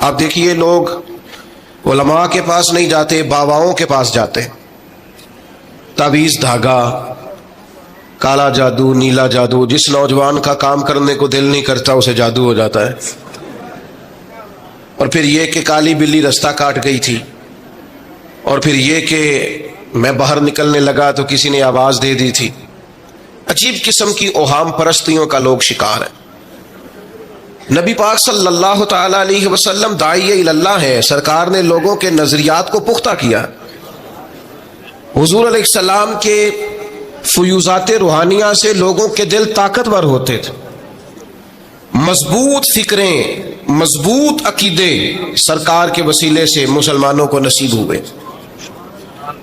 آپ دیکھیے لوگ علماء کے پاس نہیں جاتے، باباؤں کے پاس جاتے، تعویذ دھاگا، کالا جادو، نیلا جادو، جس نوجوان کا کام کرنے کو دل نہیں کرتا اسے جادو ہو جاتا ہے، اور پھر یہ کہ کالی بلی رستہ کاٹ گئی تھی، اور پھر یہ کہ میں باہر نکلنے لگا تو کسی نے آواز دے دی تھی۔ عجیب قسم کی اوہام پرستیوں کا لوگ شکار ہیں۔ نبی پاک صلی اللہ تعالی علیہ وسلم داعی اللہ ہے، سرکار نے لوگوں کے نظریات کو پختہ کیا۔ حضور علیہ السلام کے فیوزات روحانیہ سے لوگوں کے دل طاقتور ہوتے تھے، مضبوط فکریں، مضبوط عقیدے سرکار کے وسیلے سے مسلمانوں کو نصیب ہوئے۔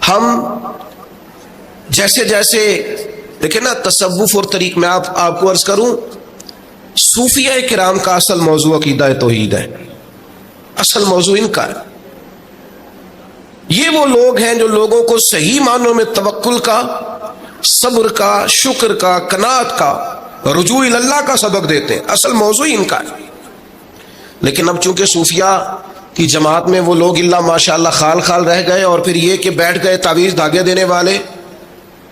ہم جیسے جیسے دیکھیں نا تصوف اور طریق میں آپ کو عرض کروں، صوفیہ کرام کا اصل موضوع عقیدہ توحید ہے، اصل موضوع ان کا ہے۔ یہ وہ لوگ ہیں جو لوگوں کو صحیح معنوں میں توکل کا، صبر کا، شکر کا، قناعت کا، رجوع اللہ کا سبق دیتے ہیں، اصل موضوع ان کا ہے۔ لیکن اب چونکہ صوفیہ کی جماعت میں وہ لوگ اللہ ماشاءاللہ خال خال رہ گئے، اور پھر یہ کہ بیٹھ گئے تعویذ دھاگے دینے والے،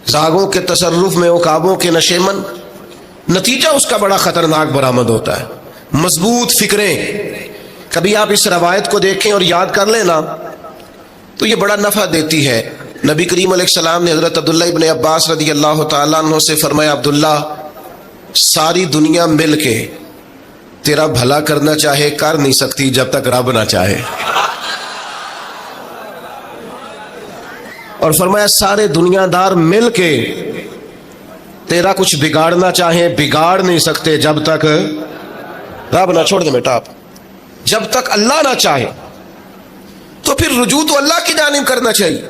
زاغوں کے تصرف میں، عقابوں کے نشے من، نتیجہ اس کا بڑا خطرناک برآمد ہوتا ہے۔ مضبوط فکریں، کبھی آپ اس روایت کو دیکھیں اور یاد کر لیں نا تو یہ بڑا نفع دیتی ہے۔ نبی کریم علیہ السلام نے حضرت عبداللہ ابن عباس رضی اللہ تعالیٰ عنہ سے فرمایا، عبداللہ، ساری دنیا مل کے تیرا بھلا کرنا چاہے کر نہیں سکتی جب تک رب نہ چاہے، اور فرمایا سارے دنیا دار مل کے تیرا کچھ بگاڑنا چاہیں بگاڑ نہیں سکتے جب تک رب نہ، چھوڑ دے بیٹا آپ، جب تک اللہ نہ چاہے۔ تو پھر رجوع تو اللہ کی جانب کرنا چاہیے۔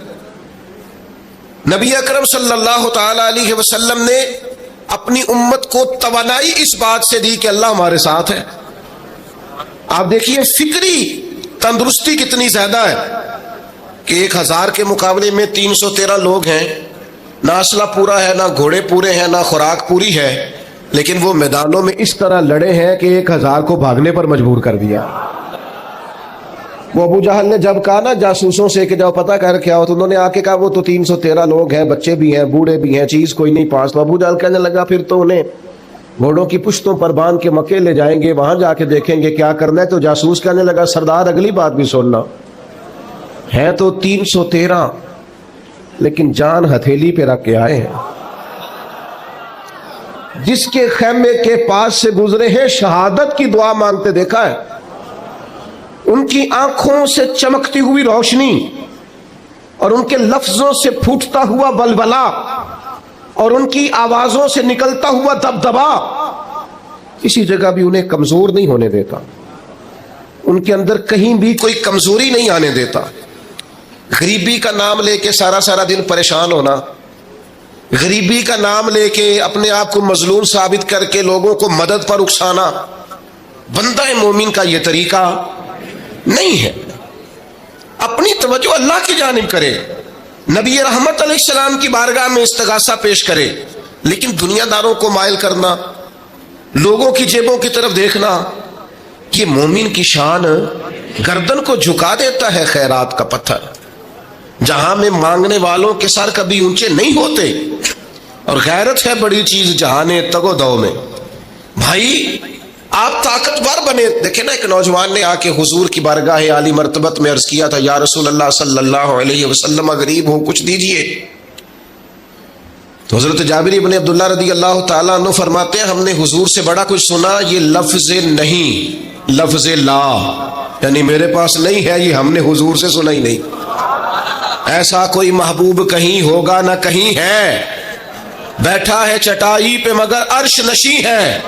نبی اکرم صلی اللہ تعالی علیہ وسلم نے اپنی امت کو توانائی اس بات سے دی کہ اللہ ہمارے ساتھ ہے۔ آپ دیکھیے فکری تندرستی کتنی زیادہ ہے کہ 1000 کے مقابلے میں 313 لوگ ہیں، نہ اسلحہ پورا ہے، نہ گھوڑے پورے ہیں، نہ خوراک پوری ہے، لیکن وہ میدانوں میں اس طرح لڑے ہیں کہ 1000 کو بھاگنے پر مجبور کر دیا۔ وہ ابو جہل نے جب کہا نا جاسوسوں سے کہ جاؤ پتہ کر کے آؤ، تو انہوں نے آ کے کہا وہ تو 313 لوگ ہیں، بچے بھی ہیں، بوڑھے بھی ہیں، چیز کوئی نہیں پاس۔ تو ابو جہل کہنے لگا پھر تو انہیں گھوڑوں کی پشتوں پر باندھ کے مکے لے جائیں گے، وہاں جا کے دیکھیں گے کیا کرنا ہے۔ تو جاسوس کہنے لگا سردار اگلی بات بھی سننا، ہے تو 313 لیکن جان ہتھیلی پہ رکھ کے آئے ہیں۔ جس کے خیمے کے پاس سے گزرے ہیں شہادت کی دعا مانگتے دیکھا ہے، ان کی آنکھوں سے چمکتی ہوئی روشنی اور ان کے لفظوں سے پھوٹتا ہوا بلبلا اور ان کی آوازوں سے نکلتا ہوا دبدبا کسی جگہ بھی انہیں کمزور نہیں ہونے دیتا، ان کے اندر کہیں بھی کوئی کمزوری نہیں آنے دیتا۔ غریبی کا نام لے کے سارا دن پریشان ہونا، غریبی کا نام لے کے اپنے آپ کو مظلوم ثابت کر کے لوگوں کو مدد پر اکسانا بندہ مومن کا یہ طریقہ نہیں ہے۔ اپنی توجہ اللہ کی جانب کرے، نبی رحمت علیہ السلام کی بارگاہ میں استغاثہ پیش کرے، لیکن دنیا داروں کو مائل کرنا، لوگوں کی جیبوں کی طرف دیکھنا، یہ مومن کی شان گردن کو جھکا دیتا ہے۔ خیرات کا پتھر جہاں میں مانگنے والوں کے سر کبھی اونچے نہیں ہوتے، اور غیرت ہے بڑی چیز جہانے تگ و دو میں۔ بھائی آپ طاقتور بنے۔ دیکھیں نا ایک نوجوان نے آ کے حضور کی بارگاہ عالی مرتبت میں عرض کیا تھا، یا رسول اللہ صلی اللہ علیہ وسلم غریب ہوں کچھ دیجئے۔ تو حضرت جابر بن عبداللہ رضی اللہ تعالیٰ عنہ فرماتے ہیں ہم نے حضور سے بڑا کچھ سنا، یہ لفظ نہیں، لفظ لا، یعنی میرے پاس نہیں ہے، یہ ہم نے حضور سے سنا ہی نہیں۔ ایسا کوئی محبوب کہیں ہوگا نہ کہیں ہے، بیٹھا ہے چٹائی پہ مگر عرش نشیں ہے،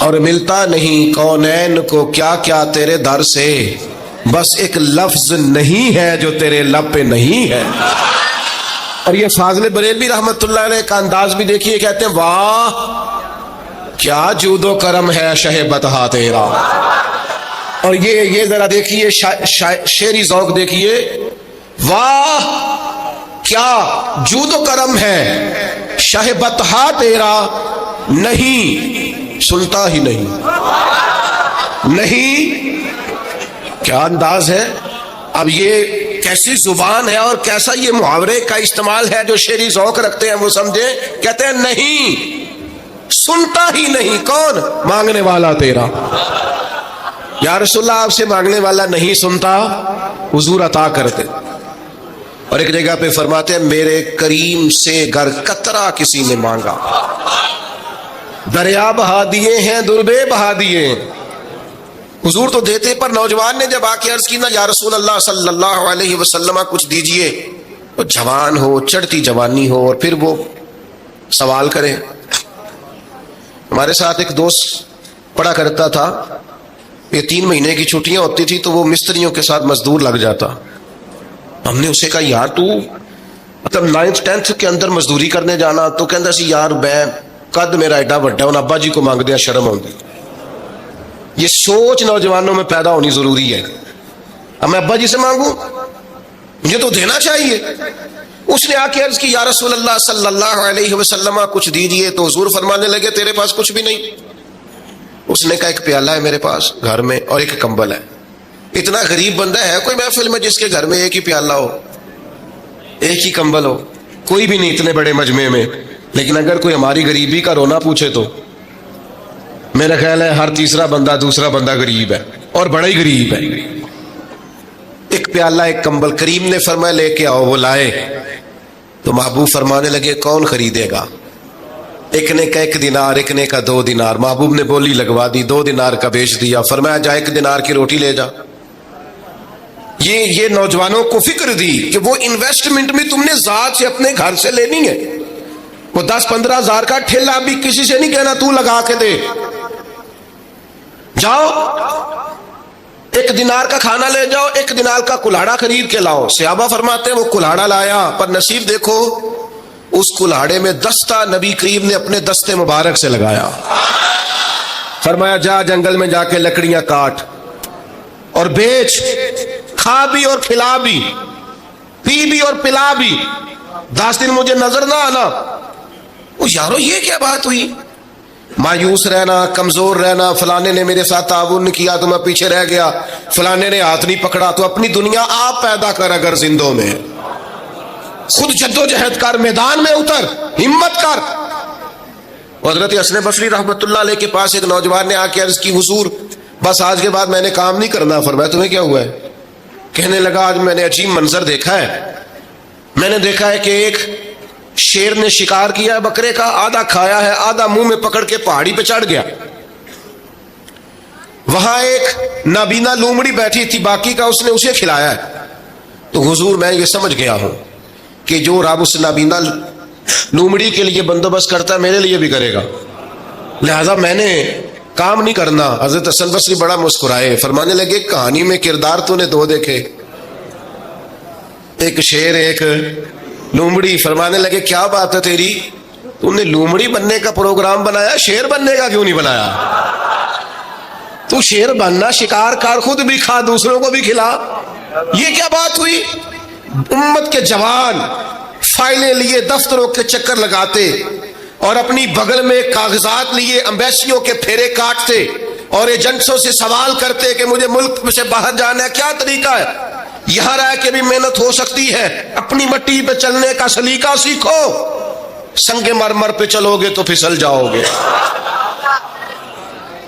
اور ملتا نہیں کونین کو کیا کیا تیرے در سے، بس ایک لفظ نہیں ہے جو تیرے لب پہ نہیں ہے۔ اور یہ فاضل بریلوی رحمت اللہ علیہ کا انداز بھی دیکھیے، کہتے ہیں واہ کیا جود و کرم ہے شہ بطحا تیرا۔ اور یہ ذرا دیکھیے شعری ذوق دیکھیے، واہ کیا جود و کرم ہے شہ بطحا تیرا، نہیں سنتا ہی نہیں، نہیں کیا انداز ہے. اب یہ کیسی زبان ہے اور کیسا یہ محاورے کا استعمال ہے جو شعری ذوق رکھتے ہیں وہ سمجھے. کہتے ہیں نہیں سنتا ہی نہیں. کون؟ مانگنے والا تیرا. یا رسول اللہ آپ سے مانگنے والا نہیں سنتا، حضور عطا کرتے. اور ایک جگہ پہ فرماتے ہیں میرے کریم سے گر قطرہ کسی نے مانگا، دریا بہا دیے ہیں دربے بہا دیے. حضور تو دیتے، پر نوجوان نے جب آ کے عرض کی نا یا رسول اللہ صلی اللہ علیہ وسلم کچھ دیجئے، وہ جوان ہو، چڑھتی جوانی ہو، اور پھر وہ سوال کرے. ہمارے ساتھ ایک دوست پڑھا کرتا تھا، یہ 3 مہینے کی چھٹیاں ہوتی تھی تو وہ مستریوں کے ساتھ مزدور لگ جاتا. ہم نے اسے کہا یار تو مطلب 9th 10th کے اندر مزدوری کرنے جانا، تو کہندا سی یار میں قد میرا ایڈا بڑا ہوں، ابا جی کو مانگ دیا شرم آؤندی. یہ سوچ نوجوانوں میں پیدا ہونی ضروری ہے. اب میں ابا جی سے مانگوں؟ مجھے تو دینا چاہیے. اس نے آ کے عرض کی یا رسول اللہ صلی اللہ علیہ وسلم کچھ دیجئے، تو حضور فرمانے لگے تیرے پاس کچھ بھی نہیں. اس نے کہا ایک پیالہ ہے میرے پاس گھر میں اور ایک کمبل ہے. اتنا غریب بندہ ہے کوئی محفل میں جس کے گھر میں ایک ہی پیالہ ہو، ایک ہی کمبل ہو؟ کوئی بھی نہیں اتنے بڑے مجمع میں. لیکن اگر کوئی ہماری غریبی کا رونا پوچھے تو میرا خیال ہے ہر تیسرا بندہ دوسرا بندہ غریب ہے، اور بڑا ہی غریب ہے. ایک پیالہ ایک کمبل. کریم نے فرمایا لے کے آؤ. وہ لائے تو محبوب فرمانے لگے کون خریدے گا؟ ایک نے کا 1 دینار، ایک نے کا 2 دینار. محبوب نے بولی لگوا دی، 2 دینار کا بیچ دیا. فرمایا جا 1 دینار کی روٹی لے جا. یہ نوجوانوں کو فکر دی کہ وہ انویسٹمنٹ میں تم نے ذات سے اپنے گھر سے لینی ہے. وہ 10-15 ہزار کا ٹھیلا بھی کسی سے نہیں کہنا تو لگا کے دے. جاؤ 1 دینار کا کھانا لے جاؤ، 1 دینار کا کلاڑا خرید کے لاؤ. صحابہ فرماتے ہیں وہ کلاڑا لایا، پر نصیب دیکھو اس کلاڑے میں دستہ نبی کریم نے اپنے دستے مبارک سے لگایا. فرمایا جا جنگل میں جا کے لکڑیاں کاٹ اور بیچ، کھا بھی اور کھلا بھی، پی بھی اور پلا بھی. 10 دن مجھے نظر نہ آنا. وہ یارو یہ کیا بات ہوئی؟ مایوس رہنا، کمزور رہنا، فلانے نے میرے ساتھ تعاون نہیں کیا تو میں پیچھے رہ گیا، فلانے نے ہاتھ نہیں پکڑا. تو اپنی دنیا آپ پیدا کر. اگر زندوں میں خود جدوجہد کر، میدان میں اتر، ہمت کر. حضرت حسن بصری رحمۃ اللہ علیہ کے پاس ایک نوجوان نے آ کے عرض کی حضور بس آج کے بعد میں نے کام نہیں کرنا. فرمایا تمہیں کیا ہوا ہے؟ کہنے لگا آج میں نے عجیب منظر دیکھا ہے. میں نے دیکھا ہے کہ ایک شیر نے شکار کیا ہے بکرے کا، آدھا کھایا ہے، آدھا منہ میں پکڑ کے پہاڑی پہ چڑھ گیا. وہاں ایک نابینا لومڑی بیٹھی تھی، باقی کا اس نے اسے کھلایا ہے. تو حضور میں یہ سمجھ گیا ہوں کہ جو رب اس نابینا لومڑی کے لیے بندوبست کرتا ہے میرے لیے بھی کرے گا، لہذا میں نے کام نہیں کرنا. حضرت حسن بصری بڑا مسکرائے، فرمانے لگے کہانی میں کردار تو نے 2 دیکھے، ایک شیر ایک لومڑی. فرمانے لگے کیا بات ہے تیری، تم نے لومڑی بننے کا پروگرام بنایا، شیر بننے کا کیوں نہیں بنایا؟ تو شیر بننا، شکار کر، خود بھی کھا دوسروں کو بھی کھلا. یہ کیا بات ہوئی؟ امت کے جوان فائلیں لیے دفتروں کے چکر لگاتے اور اپنی بغل میں کاغذات لیے امبیسیوں کے پھیرے کاٹتے اور ایجنٹوں سے سوال کرتے کہ مجھے ملک سے باہر جانا ہے، کیا طریقہ ہے؟ یہاں رہ کے بھی محنت ہو سکتی ہے. اپنی مٹی پہ چلنے کا سلیقہ سیکھو، سنگ مرمر پہ چلو گے تو پھسل جاؤ گے.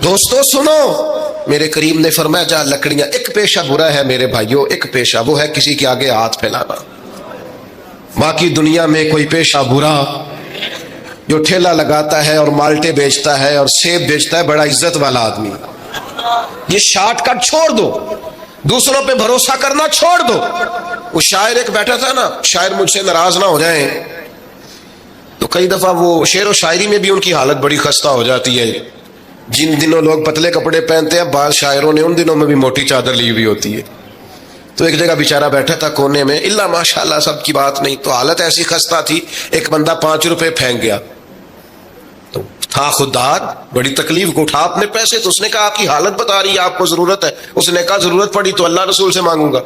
دوستو سنو، میرے کریم نے فرمایا جا لکڑیاں. ایک پیشہ برا ہے میرے بھائیوں، ایک پیشہ وہ ہے کسی کے آگے ہاتھ پھیلانا. باقی دنیا میں کوئی پیشہ برا جو ٹھیلا لگاتا ہے اور مالٹے بیچتا ہے اور سیب بیچتا ہے، بڑا عزت والا آدمی. یہ شارٹ کٹ چھوڑ دو، دوسروں پہ بھروسہ کرنا چھوڑ دو. وہ شاعر ایک بیٹھا تھا نا، شاعر مجھ سے ناراض نہ ہو جائیں، تو کئی دفعہ وہ شعر و شاعری میں بھی ان کی حالت بڑی خستہ ہو جاتی ہے. جن دنوں لوگ پتلے کپڑے پہنتے ہیں، بعض شاعروں نے ان دنوں میں بھی موٹی چادر لی ہوئی ہوتی ہے. تو ایک جگہ بیچارہ بیٹھا تھا کونے میں، اللہ ماشاءاللہ سب کی بات نہیں، تو حالت ایسی خستہ تھی. ایک بندہ 5 روپے پھینک گیا، تو تھا خوددار، بڑی تکلیف کو اٹھا اپنے پیسے. تو اس نے کہا آپ کی حالت بتا رہی ہے، آپ کو ضرورت ہے. اس نے کہا ضرورت پڑی تو اللہ رسول سے مانگوں گا.